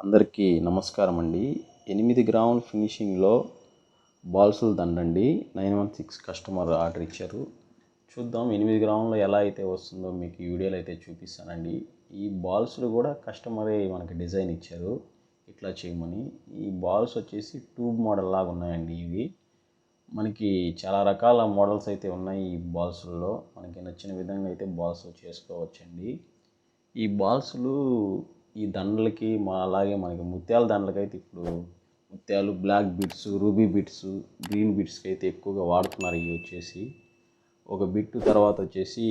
అందరికీ నమస్కారం అండి. 8 గ్రాముల ఫినిషింగ్లో బాల్సుల దండండి. 916 కస్టమర్ ఆర్డర్ ఇచ్చారు. చూద్దాం 8 గ్రాములు ఎలా అయితే వస్తుందో మీకు ఈ వీడియోలో అయితే చూపిస్తానండి. ఈ బాల్స్లు కూడా కస్టమరే మనకి డిజైన్ ఇచ్చారు ఇట్లా చేయమని. ఈ బాల్స్ వచ్చేసి ట్యూబ్ మోడల్ లాగా ఉన్నాయండి. ఇవి మనకి చాలా రకాల మోడల్స్ అయితే ఉన్నాయి. ఈ బాల్స్లో మనకి నచ్చిన విధంగా అయితే బాల్స్ చేసుకోవచ్చండి. ఈ బాల్స్లు ఈ దండలకి అలాగే మనకి ముత్యాల దండలకైతే ఇప్పుడు ముత్యాలు, black bits, ruby bits, green బిట్స్కి అయితే ఎక్కువగా వాడుతున్నారు. ఇవి వచ్చేసి ఒక బిట్టు తర్వాత వచ్చేసి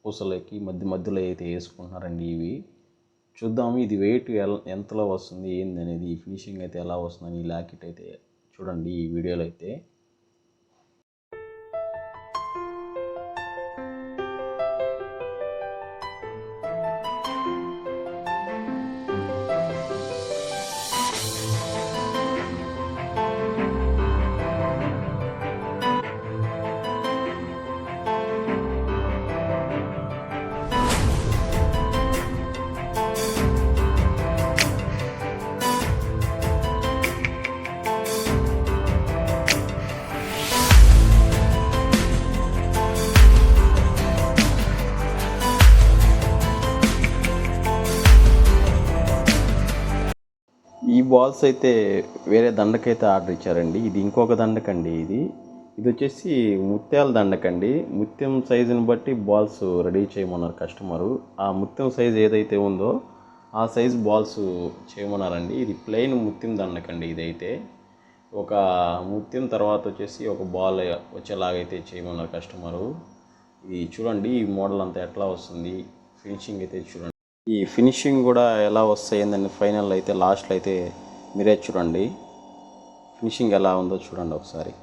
పూసలకి మధ్యలో అయితే వేసుకుంటున్నారండి. ఇవి చూద్దాము ఇది వెయిట్ ఎంతలో వస్తుంది ఏంది అనేది, ఈ ఫినిషింగ్ అయితే ఎలా వస్తుందని ఈ లాకెట్ అయితే చూడండి ఈ వీడియోలో అయితే. ఈ బాల్స్ అయితే వేరే దండకైతే ఆర్డర్ ఇచ్చారండి. ఇది ఇంకొక దండకండి. ఇది వచ్చేసి ముత్యాల దండకండి. ముత్యం సైజుని బట్టి బాల్స్ రెడీ చేయమన్నారు కస్టమరు. ఆ ముత్యం సైజు ఏదైతే ఉందో ఆ సైజు బాల్స్ చేయమన్నారండి. ఇది ప్లెయిన్ ముత్యం దండకండి. ఇదైతే ఒక ముత్యం తర్వాత వచ్చేసి ఒక బాల్ వచ్చేలాగైతే చేయమన్నారు కస్టమరు. ఇది చూడండి ఈ మోడల్ అంతా ఎట్లా వస్తుంది, ఫినిషింగ్ అయితే చూడండి. ఈ ఫినిషింగ్ కూడా ఎలా వస్తాయి ఏందని ఫైనల్ అయితే లాస్ట్లో అయితే మీరే చూడండి. ఫినిషింగ్ ఎలా ఉందో చూడండి ఒకసారి.